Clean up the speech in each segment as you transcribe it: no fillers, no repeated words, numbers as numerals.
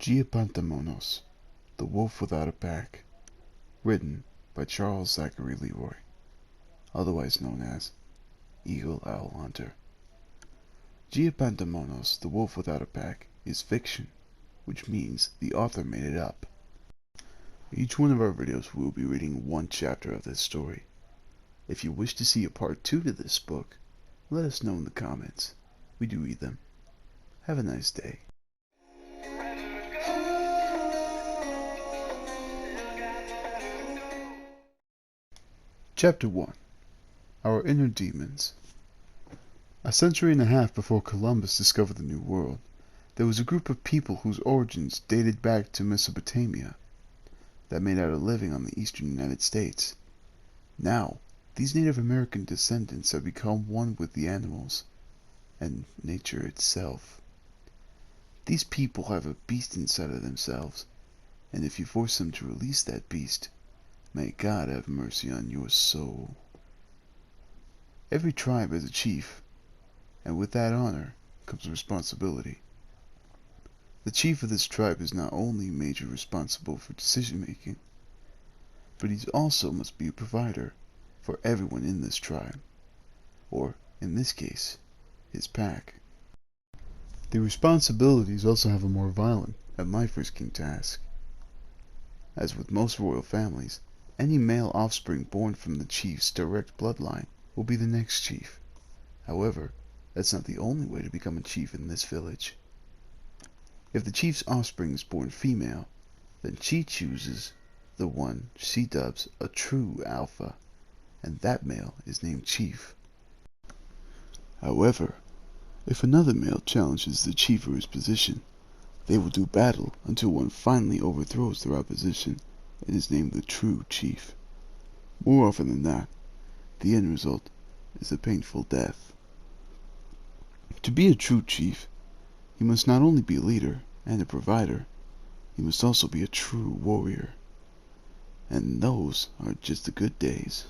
Pánta, Mónos, The Wolf Without a Pack, written by Charles Zachary Leroy, otherwise known as EagleOwl-Hunter. Pánta, Mónos, The Wolf Without a Pack is fiction, which means the author made it up. Each one of our videos we will be reading one chapter of this story. If you wish to see a part 2 to this book, let us know in the comments. We do read them. Have a nice day. Chapter 1. Our Inner Demons. A century and a half before Columbus discovered the New World, there was a group of people whose origins dated back to Mesopotamia that made out a living on the eastern United States. Now, these Native American descendants have become one with the animals and nature itself. These people have a beast inside of themselves, and if you force them to release that beast, may God have mercy on your soul. Every tribe has a chief, and with that honor comes responsibility. The chief of this tribe is not only major responsible for decision-making, but he also must be a provider for everyone in this tribe, or, in this case, his pack. The responsibilities also have a more violent and life-risking task. As with most royal families, any male offspring born from the chief's direct bloodline will be the next chief. However, that's not the only way to become a chief in this village. If the chief's offspring is born female, then she chooses the one she dubs a true alpha, and that male is named chief. However, if another male challenges the chief for his position, they will do battle until one finally overthrows their opposition and is named the true chief. More often than not, the end result is a painful death. To be a true chief, he must not only be a leader and a provider, he must also be a true warrior. And those are just the good days.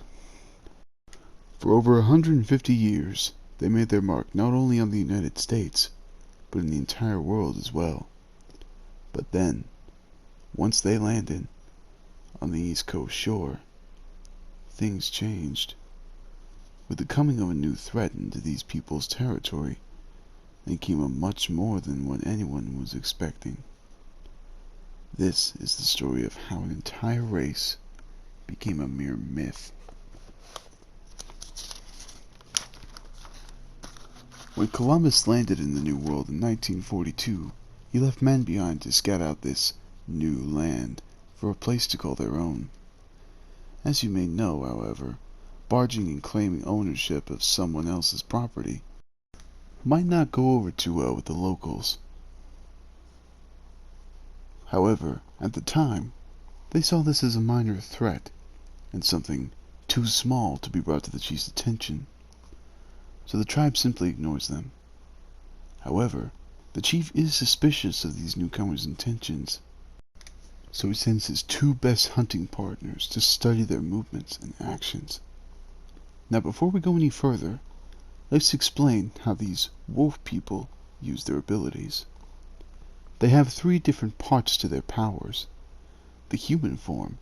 For over 150 years, they made their mark not only on the United States, but in the entire world as well. But then, once they landed on the East Coast shore, things changed. With the coming of a new threat into these people's territory, there came a much more than what anyone was expecting. This is the story of how an entire race became a mere myth. When Columbus landed in the New World in 1942, he left men behind to scout out this new land for a place to call their own. As you may know, however, barging and claiming ownership of someone else's property might not go over too well with the locals. However, at the time, they saw this as a minor threat and something too small to be brought to the chief's attention, so the tribe simply ignores them. However, the chief is suspicious of these newcomers' intentions, so he sends his two best hunting partners to study their movements and actions. Now, before we go any further, let's explain how these wolf people use their abilities. They have 3 different parts to their powers. The human form,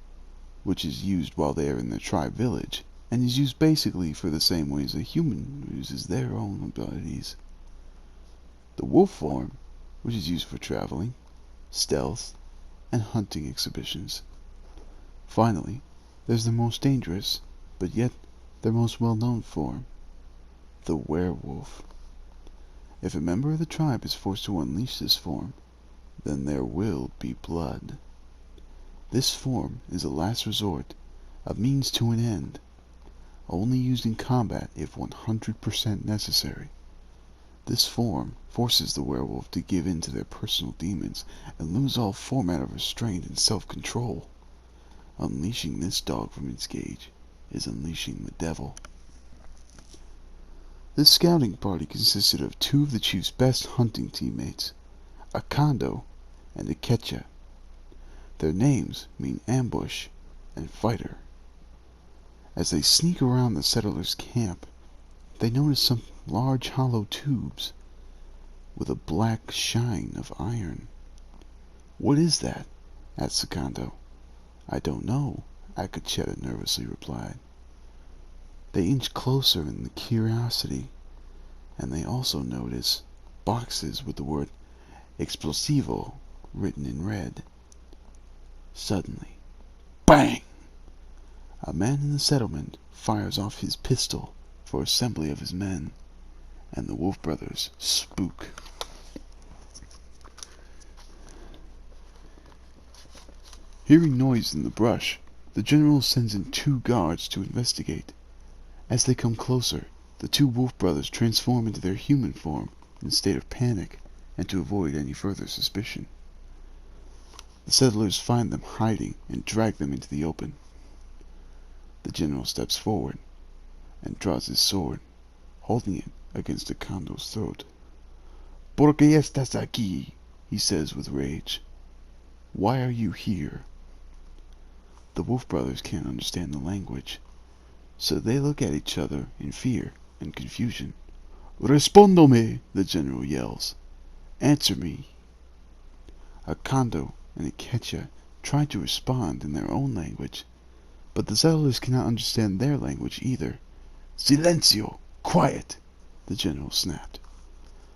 which is used while they are in their tribe village, and is used basically for the same way as a human uses their own abilities. The wolf form, which is used for traveling, stealth, and hunting exhibitions. Finally, there's the most dangerous, but yet their most well-known form, the werewolf. If a member of the tribe is forced to unleash this form, then there will be blood. This form is a last resort, a means to an end, only used in combat if 100% necessary. This form forces the werewolf to give in to their personal demons and lose all format of restraint and self-control. Unleashing this dog from its cage is unleashing the devil. This scouting party consisted of 2 of the chief's best hunting teammates, a Kondo and a Ketcha. Their names mean ambush and fighter. As they sneak around the settlers' camp, they notice some large hollow tubes with a black shine of iron. "What is that?" asked Secondo. "I don't know," Akacheta nervously replied. They inch closer in the curiosity, and they also notice boxes with the word explosivo written in red. Suddenly, bang! A man in the settlement fires off his pistol for assembly of his men, and the Wolf brothers spook. Hearing noise in the brush, the general sends in 2 guards to investigate. As they come closer, the 2 Wolf brothers transform into their human form in a state of panic and to avoid any further suspicion. The settlers find them hiding and drag them into the open. The general steps forward and draws his sword, holding it against Akando's throat. "¿Por qué estás aquí?" he says with rage. "Why are you here?" The Wolf brothers can't understand the language, so they look at each other in fear and confusion. "Respóndome!" the general yells. "Answer me!" Akando and Akecha try to respond in their own language, but the settlers cannot understand their language either. "Silencio! Quiet!" the general snapped,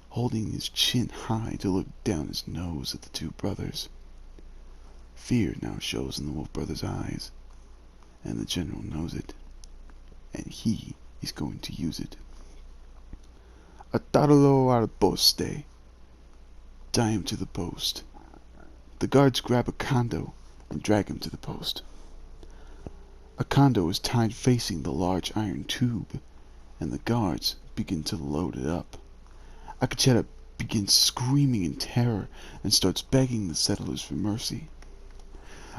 holding his chin high to look down his nose at the 2 brothers. Fear now shows in the Wolf brothers' eyes, and the general knows it, and he is going to use it. "Atarlo al poste!" Tie him to the post. The guards grab Akando and drag him to the post. Akando is tied facing the large iron tube, and the guards begin to load it up. Akacheta begins screaming in terror and starts begging the settlers for mercy.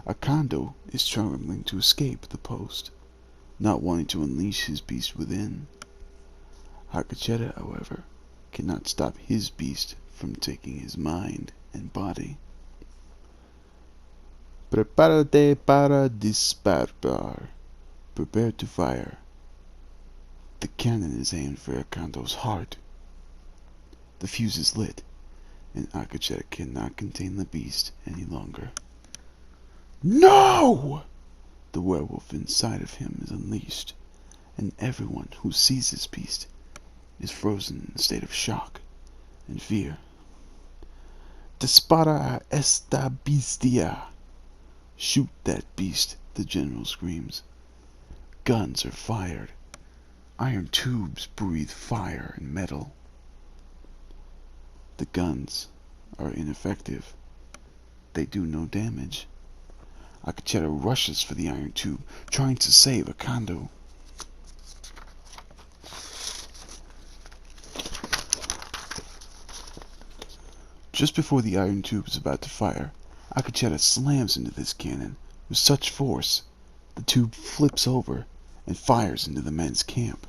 Akando is trembling to escape the post, not wanting to unleash his beast within. Akacheta, however, cannot stop his beast from taking his mind and body. "Prepárate para disparar." Prepare to fire. The cannon is aimed for Akando's heart. The fuse is lit, and Akacheta cannot contain the beast any longer. "No!" The werewolf inside of him is unleashed, and everyone who sees this beast is frozen in a state of shock and fear. "Dispara a esta bestia!" Shoot that beast, the general screams. Guns are fired. Iron tubes breathe fire and metal. The guns are ineffective. They do no damage. Akacheta rushes for the iron tube, trying to save Akando. Just before the iron tube is about to fire, Akacheta slams into this cannon with such force the tube flips over and fires into the men's camp.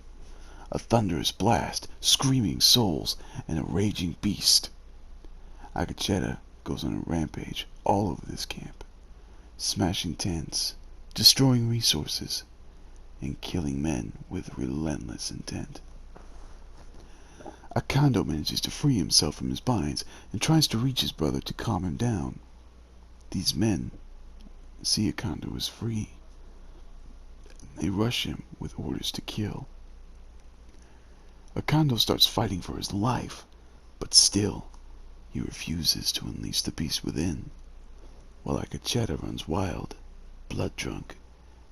A thunderous blast, screaming souls, and a raging beast. Akacheta goes on a rampage all over this camp, smashing tents, destroying resources, and killing men with relentless intent. Akando manages to free himself from his binds and tries to reach his brother to calm him down. These men see Akando is free. They rush him with orders to kill. Akando starts fighting for his life, but still, he refuses to unleash the beast within, while Akacheta runs wild, blood-drunk,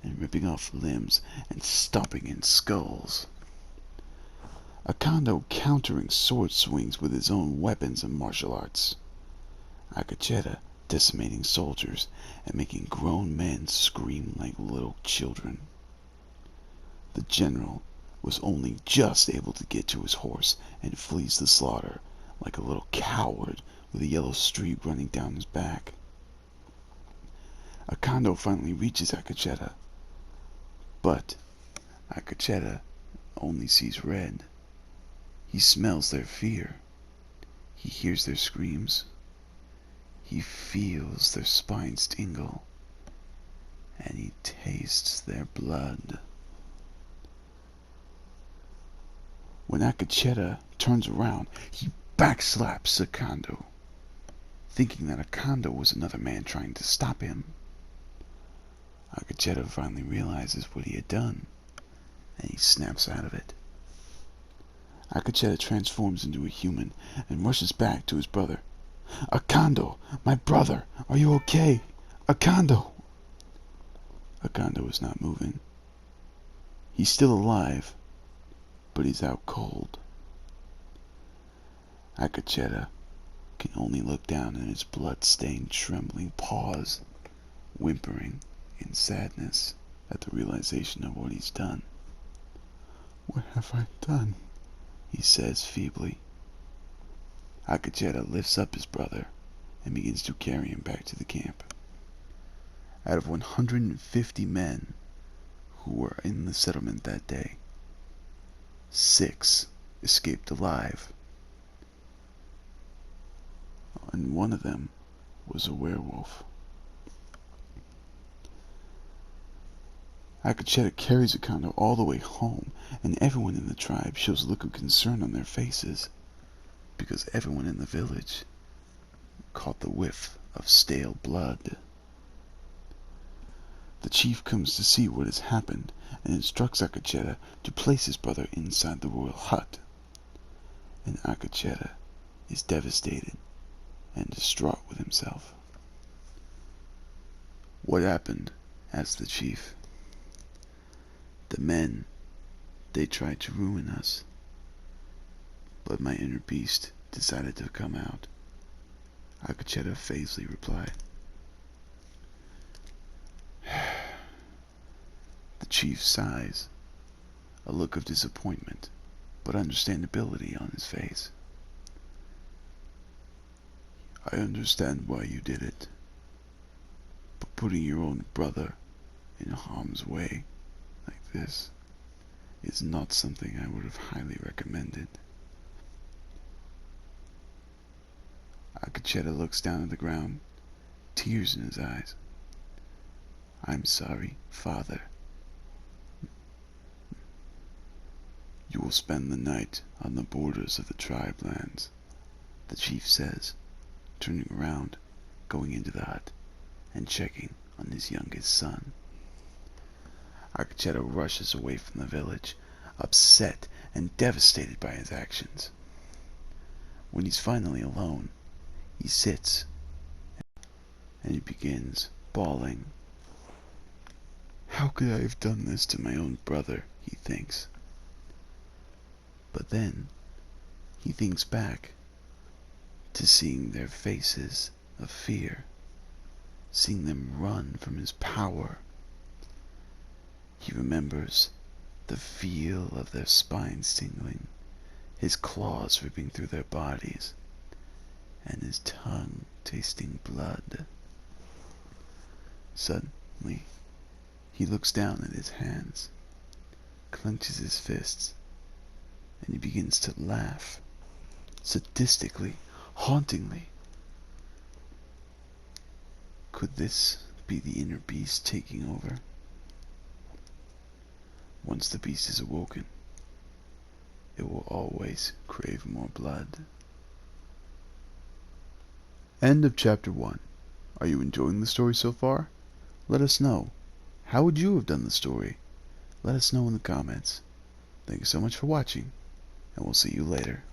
and ripping off limbs and stomping in skulls. Akando countering sword swings with his own weapons and martial arts. Akacheta decimating soldiers and making grown men scream like little children. The general was only just able to get to his horse and flees the slaughter like a little coward with a yellow streak running down his back. Akando finally reaches Akacheta, but Akacheta only sees red. He smells their fear. He hears their screams. He feels their spines tingle, and he tastes their blood. When Akacheta turns around, he backslaps Akando. thinking that Akando was another man trying to stop him. Akacheta finally realizes what he had done, and he snaps out of it. Akacheta transforms into a human and rushes back to his brother. "Akando, my brother, are you okay? Akando!" Akando is not moving. He's still alive, but he's out cold. Akacheta can only look down at his blood-stained, trembling paws, whimpering in sadness at the realization of what he's done. "What have I done?" he says feebly. Akacheta lifts up his brother and begins to carry him back to the camp. Out of 150 men who were in the settlement that day, 6 escaped alive, and one of them was a werewolf. Akacheta carries Akando all the way home, and everyone in the tribe shows a look of concern on their faces, because everyone in the village caught the whiff of stale blood. The chief comes to see what has happened and instructs Akacheta to place his brother inside the royal hut, and Akacheta is devastated and distraught with himself. "What happened?" asked the chief. "The men, they tried to ruin us, but my inner beast decided to come out," Akacheta fazedly replied. The chief sighs, a look of disappointment but understandability on his face. "I understand why you did it, but putting your own brother in harm's way like this is not something I would have highly recommended." Akacheta looks down at the ground, tears in his eyes. "I'm sorry, father. You will spend the night on the borders of the tribe lands," the chief says, turning around, going into the hut, and checking on his youngest son. Akacheta rushes away from the village, upset and devastated by his actions. When he's finally alone, he sits and he begins bawling. "How could I have done this to my own brother?" he thinks. But then he thinks back to seeing their faces of fear, seeing them run from his power. He remembers the feel of their spines tingling, his claws ripping through their bodies, and his tongue tasting blood. Suddenly, he looks down at his hands, clenches his fists, and he begins to laugh, sadistically, hauntingly. Could this be the inner beast taking over? Once the beast is awoken, it will always crave more blood. End of Chapter 1. Are you enjoying the story so far? Let us know. How would you have done the story? Let us know in the comments. Thank you so much for watching, and we'll see you later.